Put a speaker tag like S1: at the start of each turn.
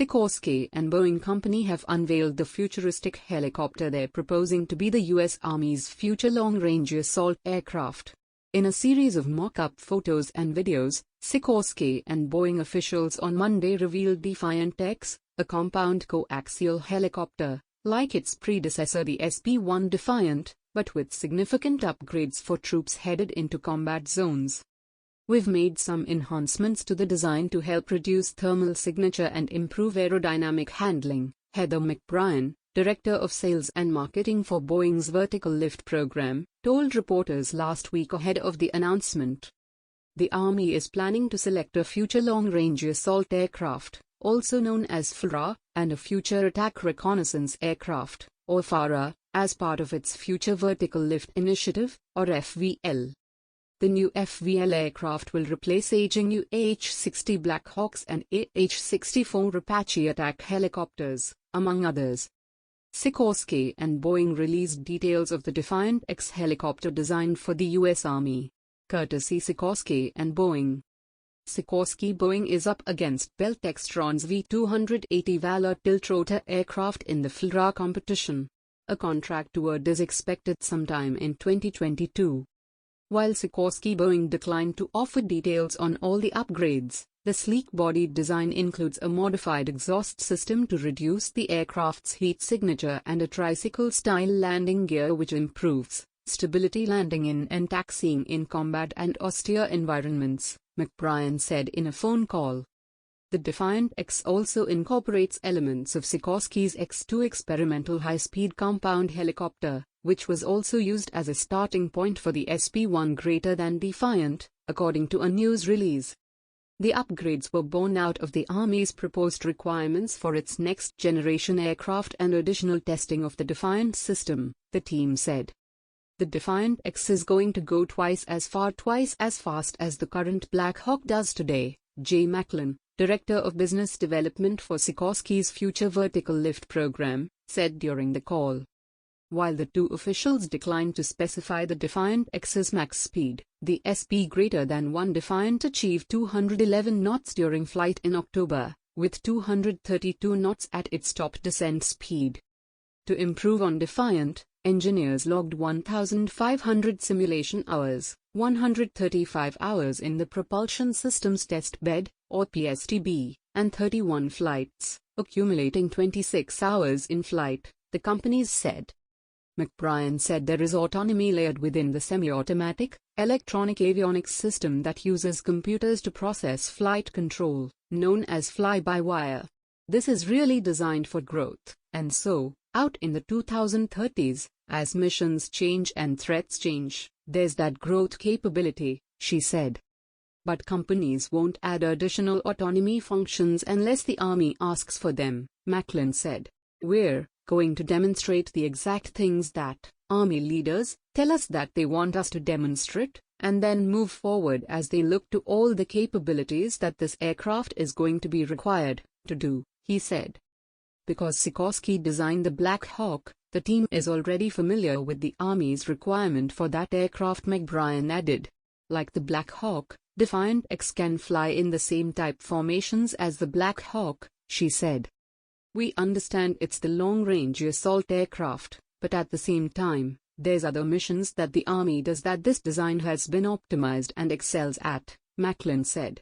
S1: Sikorsky and Boeing Company have unveiled the futuristic helicopter they're proposing to be the U.S. Army's future long-range assault aircraft. In a series of mock-up photos and videos, Sikorsky and Boeing officials on Monday revealed Defiant X, a compound coaxial helicopter, like its predecessor the SB1 Defiant, but with significant upgrades for troops headed into combat zones. "We've made some enhancements to the design to help reduce thermal signature and improve aerodynamic handling," Heather McBryan, Director of Sales and Marketing for Boeing's vertical lift program, told reporters last week ahead of the announcement. The Army is planning to select a future long-range assault aircraft, also known as FLRAA, and a future attack reconnaissance aircraft, or FARA, as part of its Future Vertical Lift Initiative, or FVL. The new FVL aircraft will replace aging UH-60 Black Hawks and AH-64 Apache attack helicopters, among others. Sikorsky and Boeing released details of the Defiant X helicopter designed for the U.S. Army, courtesy Sikorsky and Boeing. Sikorsky-Boeing is up against Bell Textron's V-280 Valor tiltrotor aircraft in the FLRAA competition. A contract award is expected sometime in 2022. While Sikorsky-Boeing declined to offer details on all the upgrades, the sleek-bodied design includes a modified exhaust system to reduce the aircraft's heat signature and a tricycle-style landing gear which improves stability landing in and taxiing in combat and austere environments, McBryan said in a phone call. The Defiant X also incorporates elements of Sikorsky's X-2 experimental high-speed compound helicopter, which was also used as a starting point for the SB1 Defiant, according to a news release. The upgrades were born out of the Army's proposed requirements for its next-generation aircraft and additional testing of the Defiant system, the team said. The Defiant X is going to go twice as far, twice as fast as the current Black Hawk does today, Jay Macklin, Director of Business Development for Sikorsky's Future Vertical Lift program, said during the call. While the two officials declined to specify the Defiant X's max speed, the SB1 Defiant achieved 211 knots during flight in October, with 232 knots at its top descent speed. To improve on Defiant, engineers logged 1,500 simulation hours, 135 hours in the Propulsion Systems Test Bed, or PSTB, and 31 flights, accumulating 26 hours in flight, the companies said. McBryan said there is autonomy layered within the semi-automatic, electronic avionics system that uses computers to process flight control, known as fly-by-wire. This is really designed for growth, and so, out in the 2030s, as missions change and threats change, there's that growth capability, she said. But companies won't add additional autonomy functions unless the Army asks for them, Macklin said. "We're going to demonstrate the exact things that Army leaders tell us that they want us to demonstrate, and then move forward as they look to all the capabilities that this aircraft is going to be required to do," he said. Because Sikorsky designed the Black Hawk, the team is already familiar with the Army's requirement for that aircraft, McBryan added. Like the Black Hawk, Defiant X can fly in the same type formations as the Black Hawk, she said. "We understand it's the long-range assault aircraft, but at the same time, there's other missions that the Army does that this design has been optimized and excels at," Macklin said.